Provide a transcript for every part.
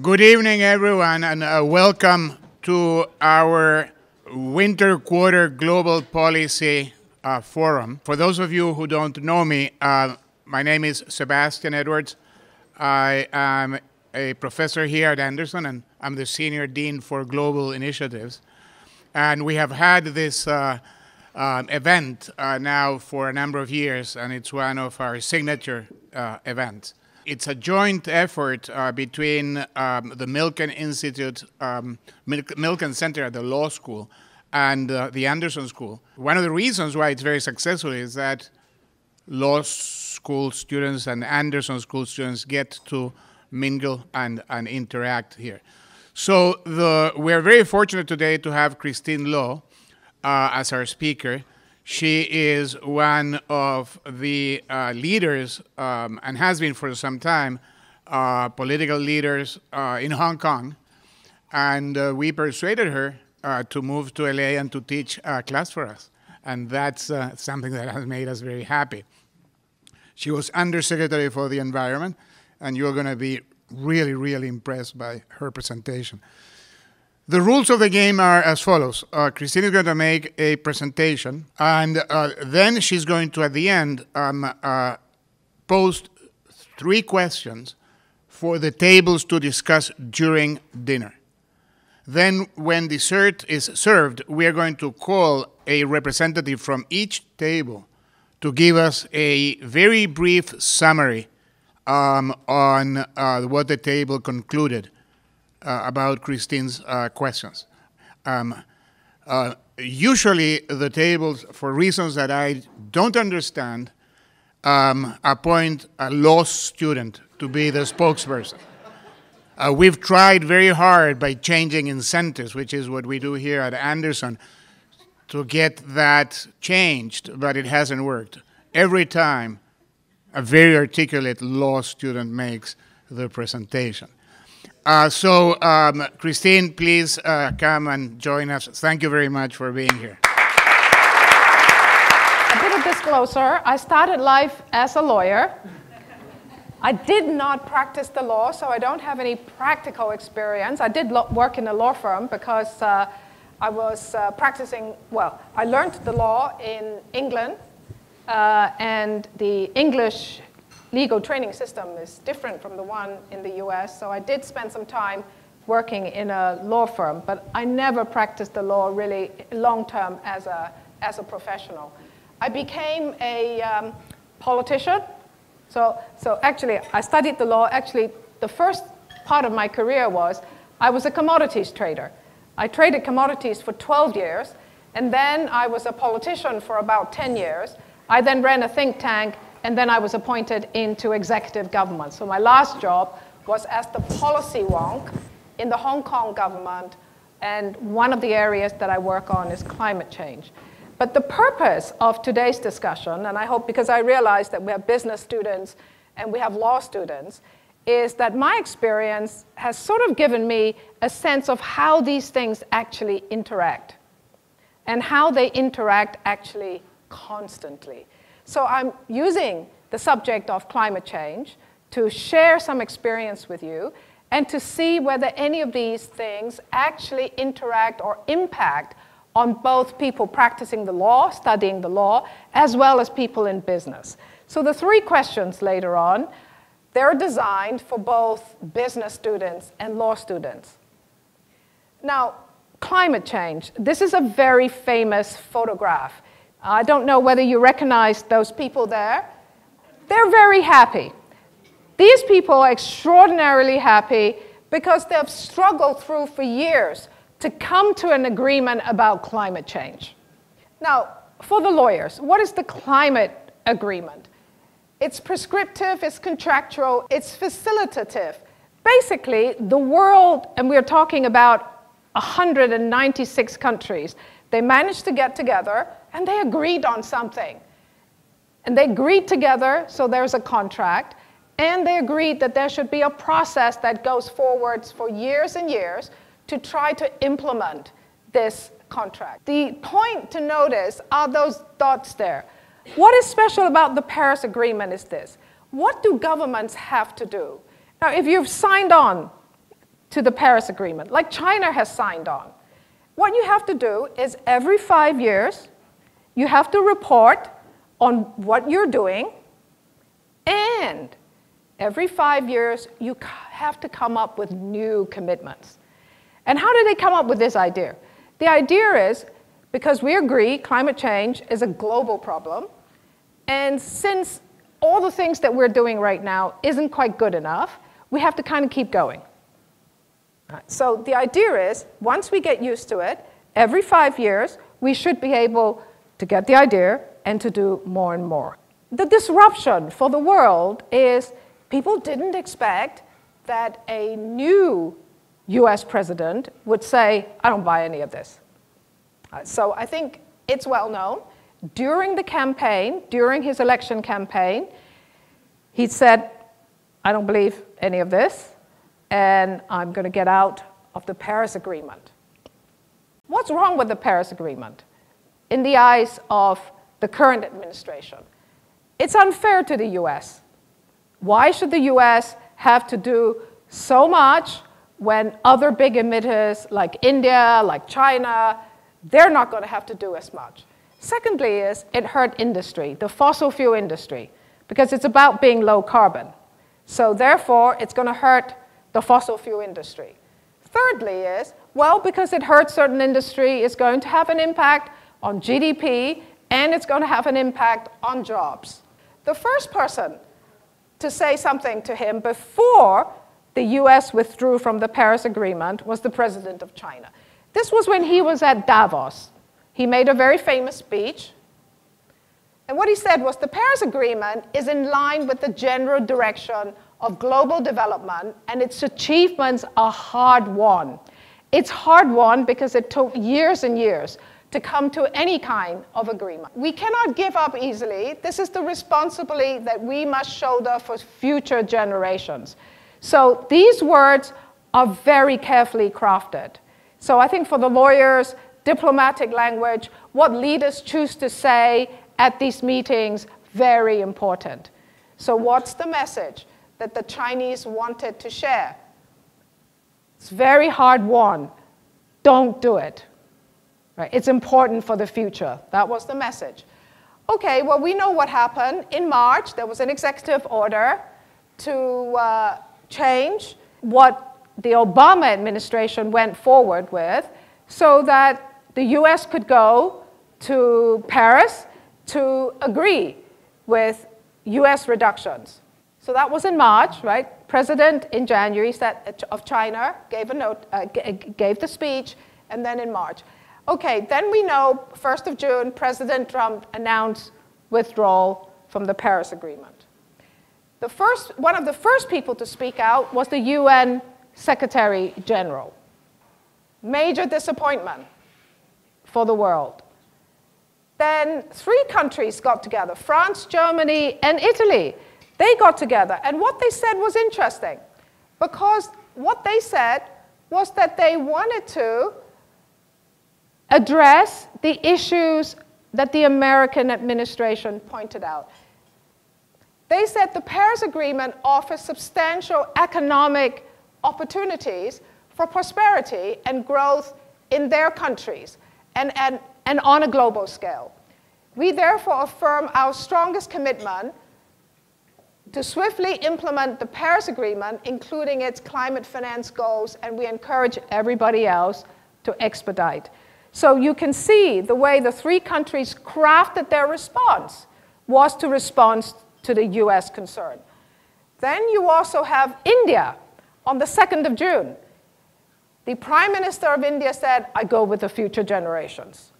Good evening, everyone, and welcome to our Winter Quarter Global Policy Forum. For those of you who don't know me, my name is Sebastian Edwards. I am a professor here at Anderson, and I'm the Senior Dean for Global Initiatives. And we have had this event now for a number of years, and it's one of our signature events. It's a joint effort between the Milken Institute, Milken Center at the Law School, and the Anderson School. One of the reasons why it's very successful is that law school students and Anderson School students get to mingle and interact here. So we're very fortunate today to have Christine Law as our speaker. She is one of the leaders, and has been for some time, political leaders in Hong Kong. And we persuaded her to move to LA and to teach a class for us. And that's something that has made us very happy. She was Undersecretary for the Environment, and you're going to be really, really impressed by her presentation. The rules of the game are as follows. Christine is going to make a presentation, and then she's going to, at the end, post 3 questions for the tables to discuss during dinner. Then, when dessert is served, we are going to call a representative from each table to give us a very brief summary on what the table concluded about Christine's questions. Usually the tables, for reasons that I don't understand, appoint a law student to be the spokesperson. We've tried very hard by changing incentives, which is what we do here at Anderson, to get that changed, but it hasn't worked. Every time a very articulate law student makes the presentation. So, Christine, please come and join us. Thank you very much for being here. A bit of disclosure, I started life as a lawyer. I did not practice the law, so I don't have any practical experience. I did work in a law firm because I was practicing, well, I learned the law in England, and the English legal training system is different from the one in the US, so I did spend some time working in a law firm, but I never practiced the law really long-term as a professional. I became a politician, so actually I studied the law. Actually, the first part of my career was I was a commodities trader. I traded commodities for 12 years, and then I was a politician for about 10 years. I then ran a think tank, and then I was appointed into executive government. So my last job was as the policy wonk in the Hong Kong government, and one of the areas that I work on is climate change. But the purpose of today's discussion, and I hope because I realize that we have business students and we have law students, is that my experience has sort of given me a sense of how these things actually interact, and how they interact actually constantly. So I'm using the subject of climate change to share some experience with you and to see whether any of these things actually interact or impact on both people practicing the law, studying the law, as well as people in business. So the 3 questions later on, they're designed for both business students and law students. Now, climate change. This is a very famous photograph. I don't know whether you recognize those people there. They're very happy. These people are extraordinarily happy because they've struggled through for years to come to an agreement about climate change. Now, for the lawyers, what is the climate agreement? It's prescriptive, it's contractual, it's facilitative. Basically, the world, and we're talking about 196 countries, they managed to get together and they agreed on something. And they agreed together, so there's a contract, and they agreed that there should be a process that goes forwards for years and years to try to implement this contract. The point to notice are those dots there. What is special about the Paris Agreement is this. What do governments have to do? Now, if you've signed on to the Paris Agreement, like China has signed on. What you have to do is every 5 years, you have to report on what you're doing, and every 5 years, you have to come up with new commitments. And how did they come up with this idea? The idea is, because we agree climate change is a global problem, and since all the things that we're doing right now isn't quite good enough, we have to kind of keep going. So the idea is, once we get used to it, every 5 years, we should be able to get the idea and to do more and more. The disruption for the world is people didn't expect that a new US president would say, I don't buy any of this. So I think it's well known. During the campaign, during his election campaign, he said, I don't believe any of this, and I'm going to get out of the Paris Agreement. What's wrong with the Paris Agreement in the eyes of the current administration? It's unfair to the US. Why should the US have to do so much when other big emitters like India, like China, they're not going to have to do as much? Secondly is it hurt industry, the fossil fuel industry, because it's about being low carbon. So therefore, it's going to hurt the fossil fuel industry. Thirdly is, well, because it hurts certain industry, it's going to have an impact on GDP, and it's going to have an impact on jobs. The first person to say something to him before the US withdrew from the Paris Agreement was the president of China. This was when he was at Davos. He made a very famous speech. And what he said was the Paris Agreement is in line with the general direction of global development, and its achievements are hard-won. It's hard-won because it took years and years to come to any kind of agreement. We cannot give up easily. This is the responsibility that we must shoulder for future generations. So these words are very carefully crafted. So I think for the lawyers, diplomatic language, what leaders choose to say at these meetings, very important. So what's the message that the Chinese wanted to share? It's very hard-won. Don't do it. Right? It's important for the future. That was the message. Okay, well, we know what happened. In March, there was an executive order to change what the Obama administration went forward with so that the US could go to Paris to agree with US reductions. So that was in March, right? President in January of China gave the speech, and then in March. Okay, then we know 1st of June, President Trump announced withdrawal from the Paris Agreement. One of the first people to speak out was the UN Secretary General. Major disappointment for the world. Then 3 countries got together, France, Germany, and Italy. They got together, and what they said was interesting, because what they said was that they wanted to address the issues that the American administration pointed out. They said the Paris Agreement offers substantial economic opportunities for prosperity and growth in their countries and on a global scale. We therefore affirm our strongest commitment to swiftly implement the Paris Agreement, including its climate finance goals, and we encourage everybody else to expedite. So you can see the way the 3 countries crafted their response was to respond to the US concern. Then you also have India on the 2nd of June. The Prime Minister of India said, I go with the future generations.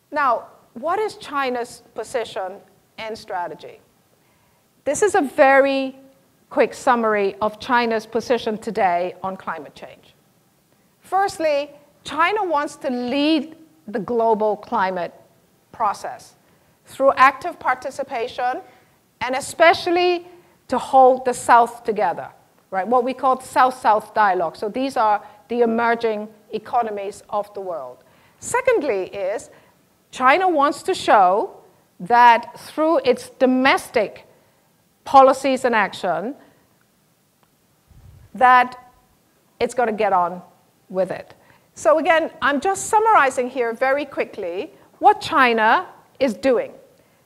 Now, what is China's position and strategy? This is a very quick summary of China's position today on climate change. Firstly, China wants to lead the global climate process through active participation and especially to hold the South together, right? What we call South-South dialogue. So these are the emerging economies of the world. Secondly is China wants to show that through its domestic policies and action, that it's got to get on with it. So again, I'm just summarizing here very quickly what China is doing.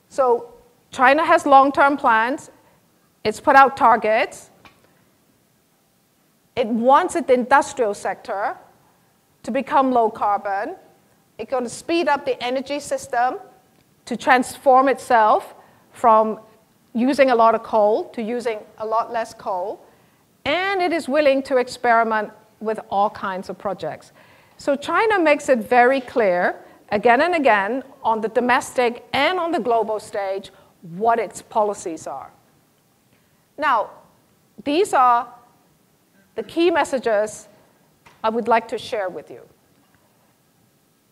So China has long-term plans. It's put out targets. It wants the industrial sector to become low carbon. It's going to speed up the energy system to transform itself from using a lot of coal to using a lot less coal. And it is willing to experiment with all kinds of projects. So China makes it very clear, again and again, on the domestic and on the global stage, what its policies are. Now, these are the key messages I would like to share with you.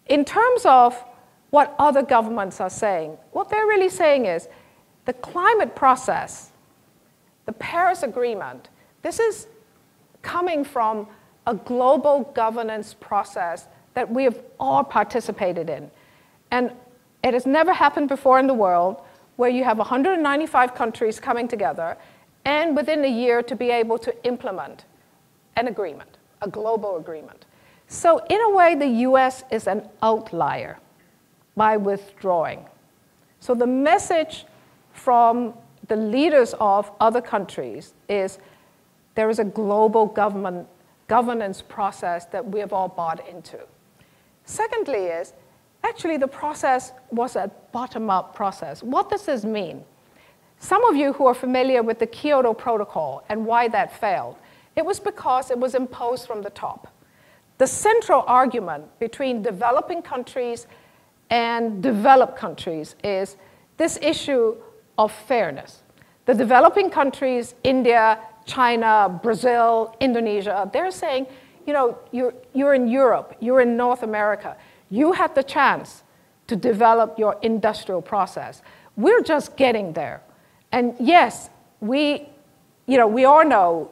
In terms of what other governments are saying, what they're really saying is the climate process, the Paris Agreement, this is coming from a global governance process that we have all participated in. And it has never happened before in the world where you have 195 countries coming together and within a year to be able to implement an agreement, a global agreement. So in a way, the US is an outlier by withdrawing. So the message from the leaders of other countries is there is a global governance process that we have all bought into. Secondly is, actually the process was a bottom-up process. What does this mean? Some of you who are familiar with the Kyoto Protocol and why that failed, it was because it was imposed from the top. The central argument between developing countries and developed countries is this issue of fairness. The developing countries, India, China, Brazil, Indonesia, they're saying, you know, you're in Europe, you're in North America. You had the chance to develop your industrial process. We're just getting there. And yes, we all know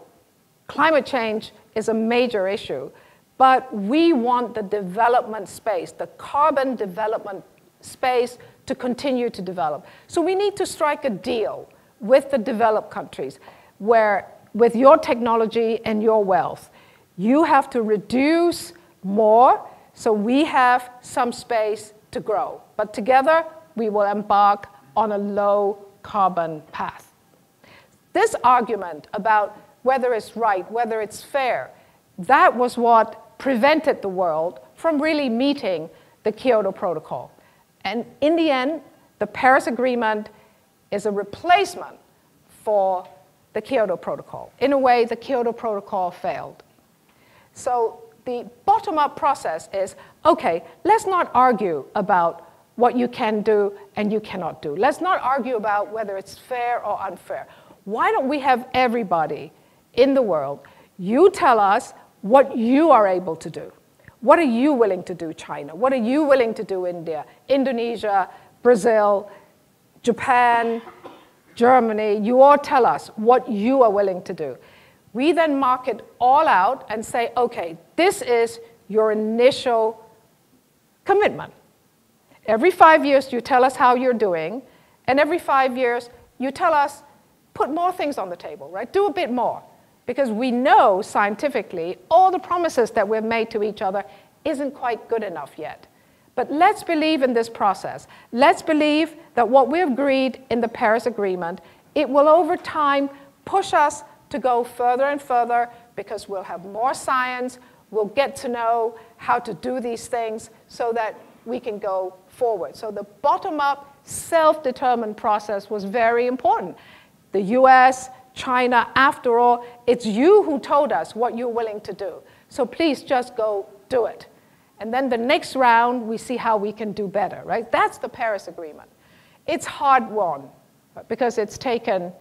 climate change is a major issue, but we want the development space, the carbon development space to continue to develop. So we need to strike a deal with the developed countries where with your technology and your wealth, you have to reduce more so we have some space to grow. But together, we will embark on a low carbon path. This argument about whether it's right, whether it's fair, that was what prevented the world from really meeting the Kyoto Protocol. And in the end, the Paris Agreement is a replacement for the Kyoto Protocol. In a way, the Kyoto Protocol failed. So the bottom-up process is, okay, let's not argue about what you can do and you cannot do. Let's not argue about whether it's fair or unfair. Why don't we have everybody in the world, you tell us what you are able to do. What are you willing to do, China? What are you willing to do, India, Indonesia, Brazil, Japan, Germany? You all tell us what you are willing to do. We then mark it all out and say, okay, this is your initial commitment. Every 5 years, you tell us how you're doing, and every 5 years, you tell us, put more things on the table, right? Do a bit more. Because we know scientifically all the promises that we've made to each other isn't quite good enough yet. But let's believe in this process. Let's believe that what we've agreed in the Paris Agreement, it will over time push us to go further and further because we'll have more science, we'll get to know how to do these things so that we can go forward. So the bottom-up, self-determined process was very important. The US, China, after all, it's you who told us what you're willing to do. So please just go do it. And then the next round, we see how we can do better, right? That's the Paris Agreement. It's hard-won because it's taken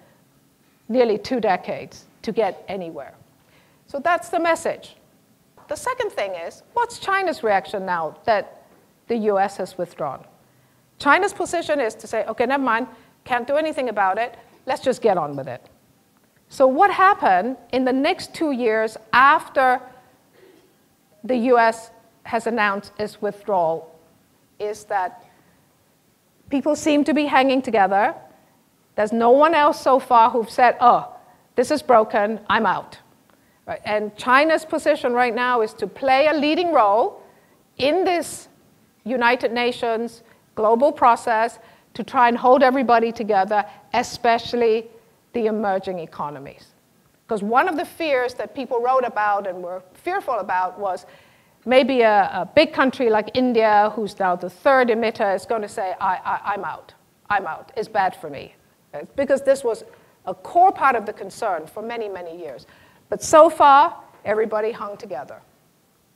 nearly 2 decades to get anywhere. So that's the message. The second thing is, what's China's reaction now that the US has withdrawn? China's position is to say, okay, never mind, can't do anything about it, let's just get on with it. So what happened in the next 2 years after the US has announced its withdrawal is that people seem to be hanging together. There's no one else so far who've said, oh, this is broken, I'm out. Right? And China's position right now is to play a leading role in this United Nations global process to try and hold everybody together, especially the emerging economies. Because one of the fears that people wrote about and were fearful about was maybe a big country like India, who's now the third emitter, is going to say, I'm out, it's bad for me. Because this was a core part of the concern for many, many years. But so far, everybody hung together.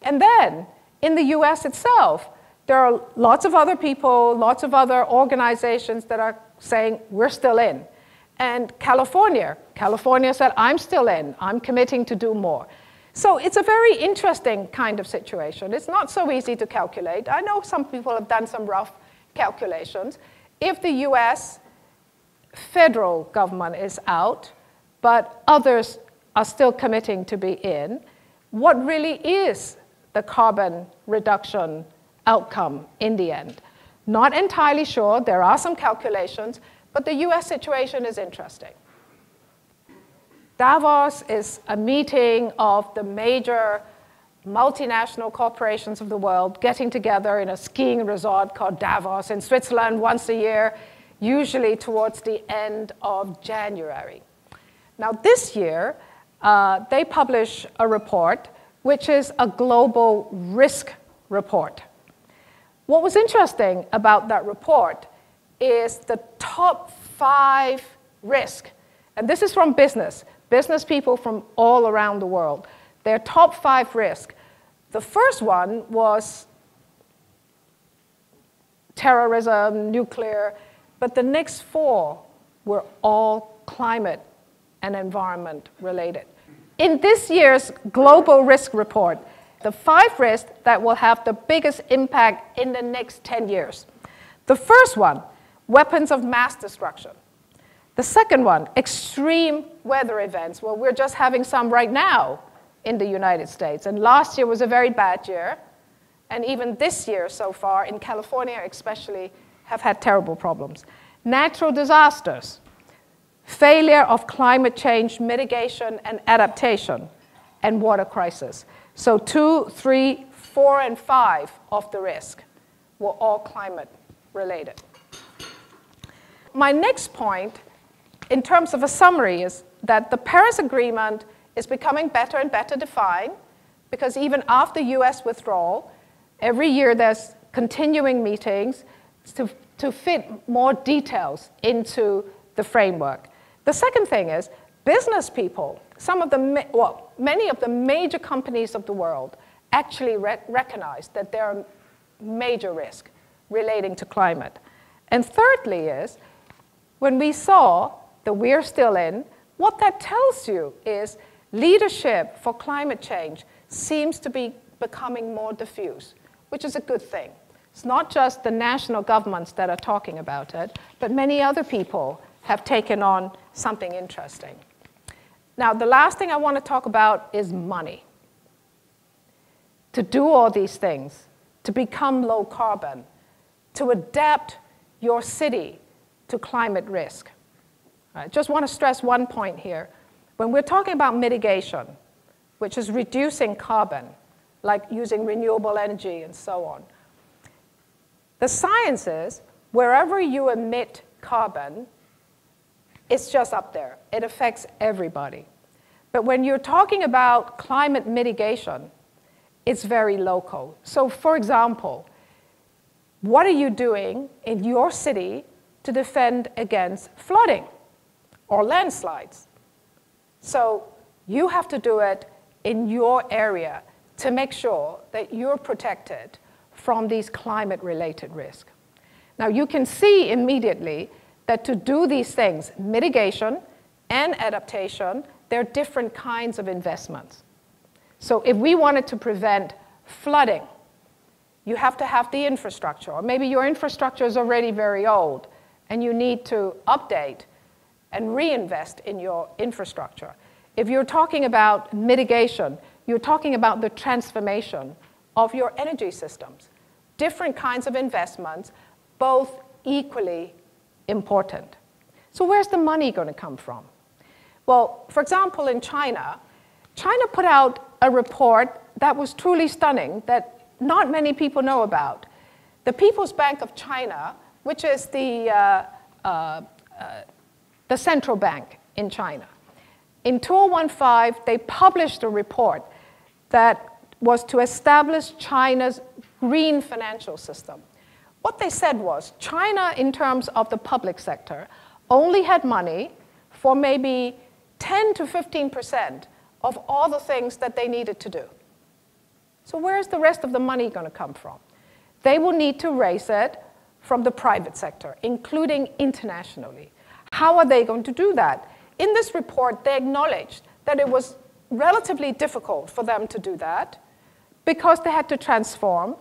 And then, in the US itself, there are lots of other people, lots of other organizations that are saying, we're still in. And California said, I'm still in. I'm committing to do more. So it's a very interesting kind of situation. It's not so easy to calculate. I know some people have done some rough calculations. If the US federal government is out, but others are still committing to be in, what really is the carbon reduction outcome in the end? Not entirely sure. There are some calculations, but the US situation is interesting. Davos is a meeting of the major multinational corporations of the world getting together in a skiing resort called Davos in Switzerland once a year, usually towards the end of January. Now this year, they publish a report, which is a global risk report. What was interesting about that report is the top 5 risks, and this is from business people from all around the world. Their top 5 risks. The first one was terrorism, nuclear, but the next 4 were all climate and environment related. In this year's global risk report, the 5 risks that will have the biggest impact in the next 10 years. The first one, weapons of mass destruction. The second one, extreme weather events. Well, we're just having some right now in the United States. And last year was a very bad year. And even this year so far, in California especially, have had terrible problems. Natural disasters, failure of climate change mitigation and adaptation, and water crisis. So 2, 3, 4, and 5 of the risk were all climate related. My next point, in terms of a summary, is that the Paris Agreement is becoming better and better defined, because even after US withdrawal, every year there's continuing meetings to fit more details into the framework. The second thing is business people, many of the major companies of the world actually recognize that there are major risks relating to climate. And thirdly is, when we saw that we're still in, what that tells you is leadership for climate change seems to be becoming more diffuse, which is a good thing. It's not just the national governments that are talking about it, but many other people have taken on something interesting. Now, the last thing I want to talk about is money. To do all these things, to become low carbon, to adapt your city to climate risk. I just want to stress one point here. When we're talking about mitigation, which is reducing carbon, like using renewable energy and so on, the science is wherever you emit carbon, it's just up there. It affects everybody. But when you're talking about climate mitigation, it's very local. So for example, what are you doing in your city to defend against flooding or landslides? So you have to do it in your area to make sure that you're protected from these climate-related risks. Now you can see immediately that to do these things, mitigation and adaptation, there are different kinds of investments. So if we wanted to prevent flooding, you have to have the infrastructure, or maybe your infrastructure is already very old and you need to update and reinvest in your infrastructure. If you're talking about mitigation, you're talking about the transformation of your energy systems. Different kinds of investments, both equally important. So where's the money going to come from? Well, for example, in China, China put out a report that was truly stunning that not many people know about. The People's Bank of China, which is the central bank in China, in 2015, they published a report that was to establish China's green financial system. What they said was China, in terms of the public sector, only had money for maybe 10 to 15% of all the things that they needed to do. So where's the rest of the money going to come from? They will need to raise it from the private sector, including internationally. How are they going to do that? In this report, they acknowledged that it was relatively difficult for them to do that because they had to transform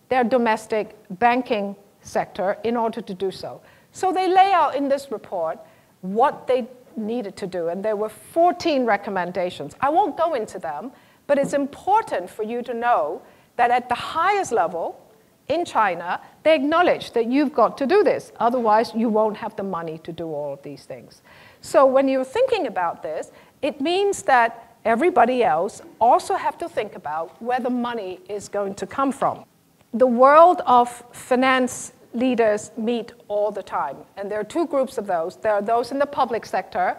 their domestic banking sector in order to do so. So they lay out in this report what they needed to do, and there were 14 recommendations. I won't go into them, but it's important for you to know that at the highest level in China, they acknowledge that you've got to do this. Otherwise, you won't have the money to do all of these things. So when you're thinking about this, it means that everybody else also have to think about where the money is going to come from. The world of finance leaders meet all the time, and there are two groups of those. There are those in the public sector,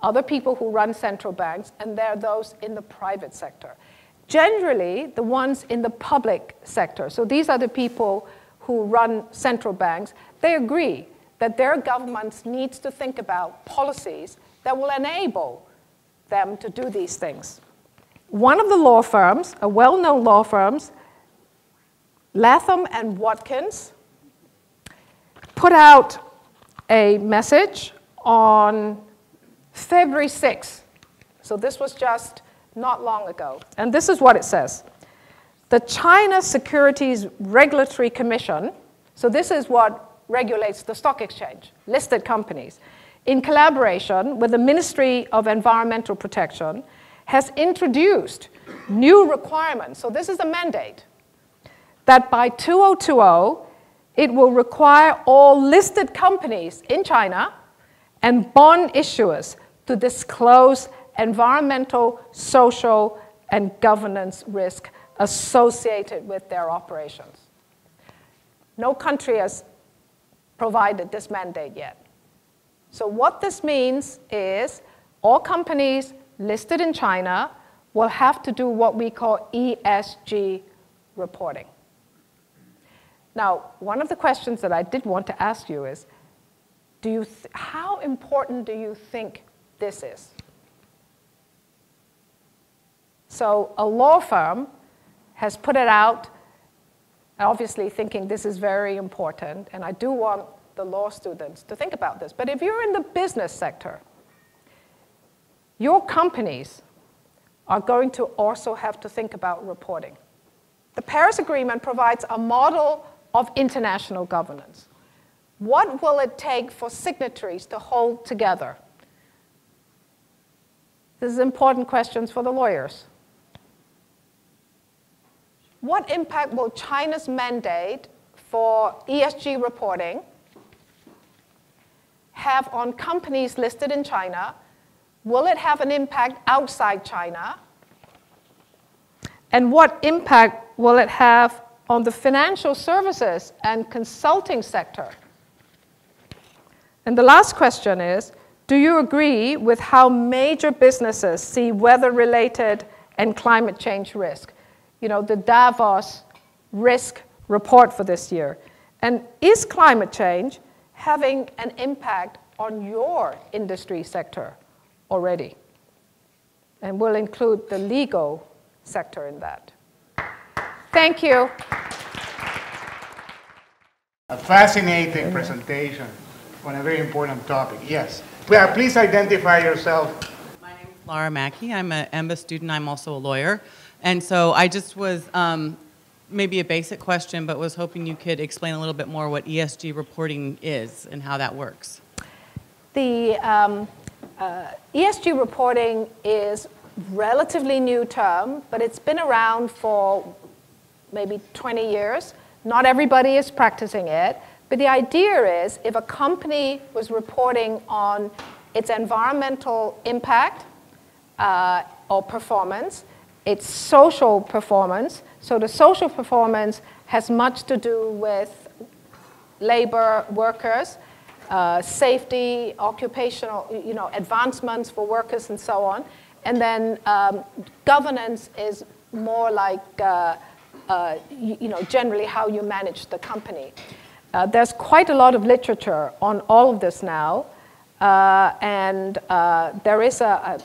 other people who run central banks, and there are those in the private sector. Generally, the ones in the public sector, so these are the people who run central banks, they agree that their governments needs to think about policies that will enable them to do these things. One of the law firms, a well-known law firms, Latham and Watkins, put out a message on February 6th. So this was just not long ago. And this is what it says. The China Securities Regulatory Commission, so this is what regulates the stock exchange, listed companies, in collaboration with the Ministry of Environmental Protection, has introduced new requirements. So this is a mandate that by 2020, it will require all listed companies in China and bond issuers to disclose environmental, social, and governance risk associated with their operations. No country has provided this mandate yet. So what this means is all companies listed in China will have to do what we call ESG reporting. Now, one of the questions that I did want to ask you is, how important do you think this is? So a law firm has put it out, obviously thinking this is very important, and I do want the law students to think about this. But if you're in the business sector, your companies are going to also have to think about reporting. The Paris Agreement provides a model of international governance. What will it take for signatories to hold together? This is important questions for the lawyers. What impact will China's mandate for ESG reporting have on companies listed in China? Will it have an impact outside China? And what impact will it have on the financial services and consulting sector? And the last question is, do you agree with how major businesses see weather-related and climate change risk? You know, the Davos risk report for this year. And is climate change having an impact on your industry sector already? And we'll include the legal sector in that. Thank you. A fascinating presentation on a very important topic. Yes. Well, please identify yourself. My name is Laura Mackey. I'm an EMBA student. I'm also a lawyer. And so I just was, maybe a basic question, but was hoping you could explain a little bit more what ESG reporting is and how that works. The ESG reporting is relatively new term, but it's been around for maybe 20 years. Not everybody is practicing it, but the idea is if a company was reporting on its environmental impact or performance. It's social performance. So the social performance has much to do with labor workers, safety, occupational, advancements for workers and so on. And then governance is more like, generally how you manage the company. There's quite a lot of literature on all of this now. And there is,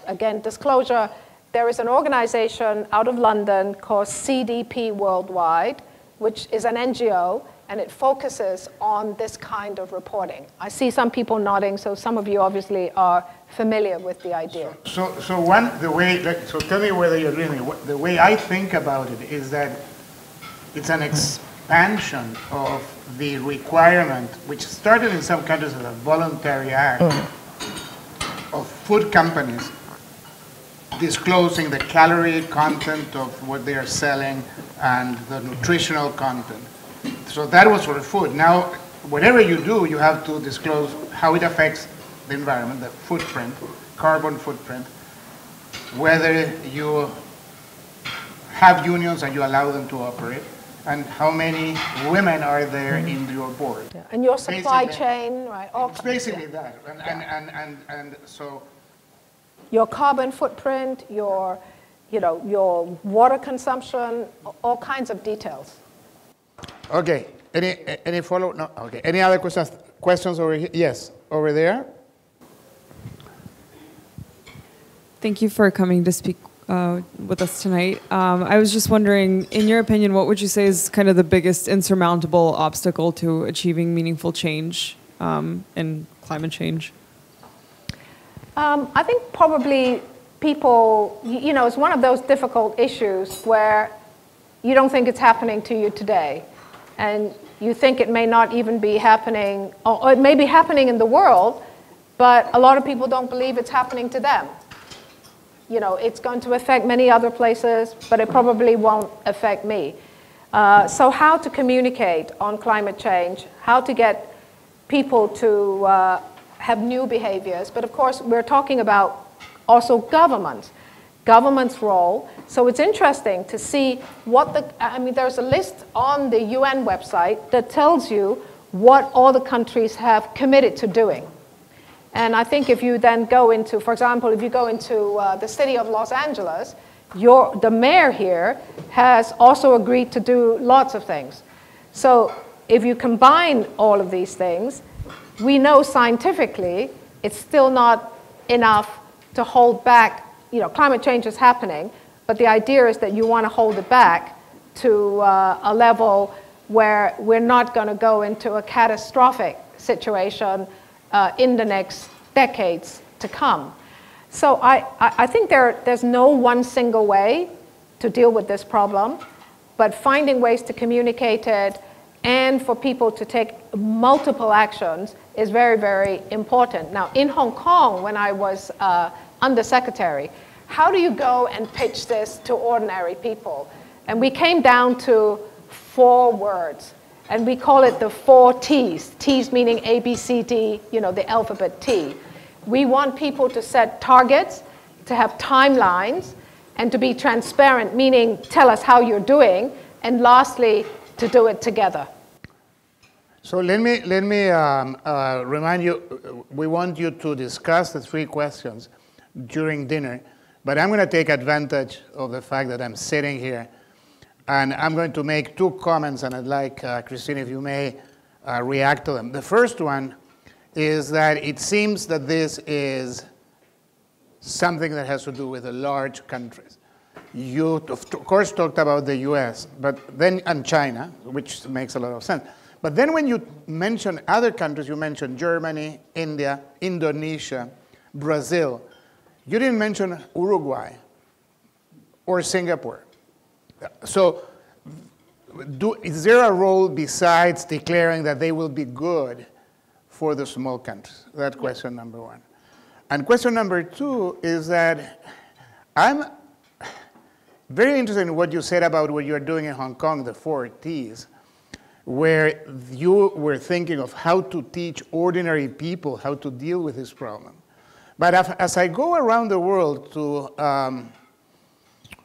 again, disclosure, there is an organization out of London called CDP Worldwide, which is an NGO, and it focuses on this kind of reporting. I see some people nodding, so some of you obviously are familiar with the idea. So tell me whether you're doing it. The way I think about it is that it's an expansion of the requirement, which started in some countries as a voluntary act, of food companies disclosing the calorie content of what they are selling and the nutritional content. So that was for food. Now, whatever you do, you have to disclose how it affects the environment, the footprint, carbon footprint, whether you have unions and you allow them to operate, and how many women are there in your board. Yeah. And your supply chain, right? It's basically that. And so your carbon footprint, your water consumption, all kinds of details. Okay. Any follow? No. Okay. Any other questions? Questions over here? Yes, over there. Thank you for coming to speak with us tonight. I was just wondering, in your opinion, what would you say is kind of the biggest insurmountable obstacle to achieving meaningful change in climate change? I think probably people, it's one of those difficult issues where you don't think it's happening to you today. And you think it may not even be happening, or it may be happening in the world, but a lot of people don't believe it's happening to them. It's going to affect many other places, but it probably won't affect me. So how to communicate on climate change, how to get people to have new behaviors. But of course, we're talking about also government's role. So it's interesting to see there's a list on the UN website that tells you what all the countries have committed to doing. And I think if you then go into, for example, if you go into the city of Los Angeles, the mayor here has also agreed to do lots of things. So if you combine all of these things, we know scientifically it's still not enough to hold back. Climate change is happening, but the idea is that you want to hold it back to a level where we're not going to go into a catastrophic situation in the next decades to come. So I think there's no one single way to deal with this problem, but finding ways to communicate it and for people to take multiple actions is very, very important. Now, in Hong Kong, when I was undersecretary, how do you go and pitch this to ordinary people? And we came down to 4 words. And we call it the 4 T's. T's meaning A, B, C, D, the alphabet T. We want people to set targets, to have timelines, and to be transparent, meaning tell us how you're doing, and lastly, to do it together. So let me remind you, we want you to discuss the 3 questions during dinner, but I'm going to take advantage of the fact that I'm sitting here. And I'm going to make 2 comments, and I'd like, Christine, if you may, react to them. The first one is that it seems that this is something that has to do with the large countries. You, of course, talked about the US, and China, which makes a lot of sense. But then when you mention other countries, you mentioned Germany, India, Indonesia, Brazil. You didn't mention Uruguay or Singapore. So is there a role besides declaring that they will be good for the small countries? That's question number 1. And question number 2 is that I'm very interested in what you said about what you're doing in Hong Kong, the 4 T's, where you were thinking of how to teach ordinary people how to deal with this problem. But as I go around the world to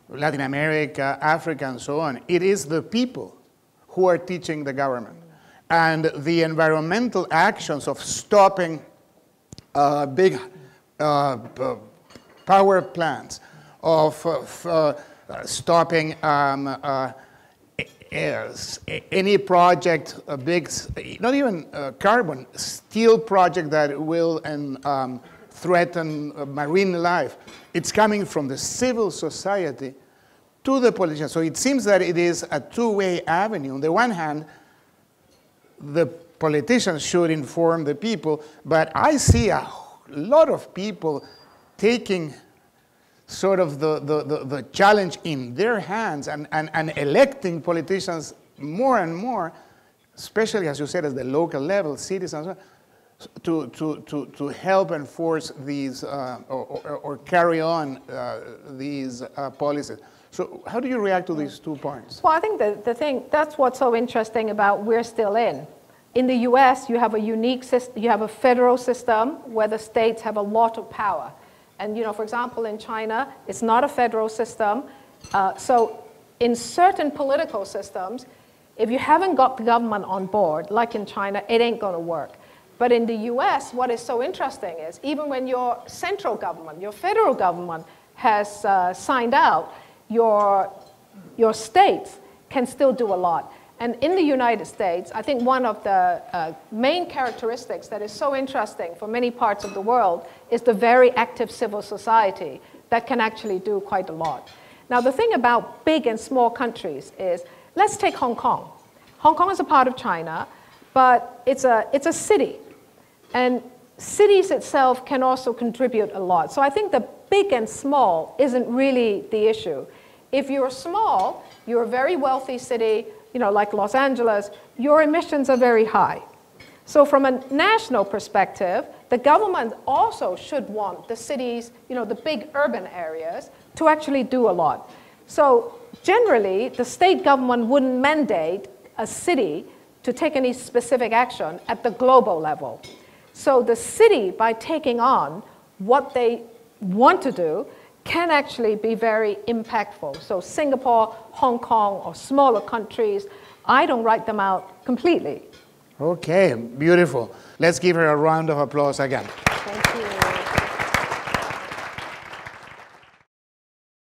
Latin America, Africa, and so on, it is the people who are teaching the government. And the environmental actions of stopping big power plants, of stopping any project, a big, not even carbon, steel project that will threaten marine life. It's coming from the civil society to the politicians. So it seems that it is a two-way avenue. On the one hand, the politicians should inform the people, but I see a lot of people taking sort of the challenge in their hands and electing politicians more and more, especially, as you said, at the local level, cities and so on, to help enforce these or carry on these policies. So how do you react to these 2 points? Well, I think the thing, that's what's so interesting about we're still in. In the US, you have a unique system, you have a federal system where the states have a lot of power. And, for example, in China, it's not a federal system. So in certain political systems, if you haven't got the government on board, like in China, it ain't going to work. But in the US, what is so interesting is even when your central government, your federal government has signed out, your states can still do a lot. And in the United States, I think one of the main characteristics that is so interesting for many parts of the world is the very active civil society that can actually do quite a lot. Now, the thing about big and small countries is, let's take Hong Kong. Hong Kong is a part of China, but it's a city. And cities itself can also contribute a lot. So I think the big and small isn't really the issue. If you're small, you're a very wealthy city, like Los Angeles, your emissions are very high. So from a national perspective, the government also should want the cities, the big urban areas, to actually do a lot. So generally, the state government wouldn't mandate a city to take any specific action at the global level. So the city, by taking on what they want to do, can actually be very impactful. So Singapore, Hong Kong, or smaller countries, I don't write them out completely. Okay, beautiful. Let's give her a round of applause again. Thank you.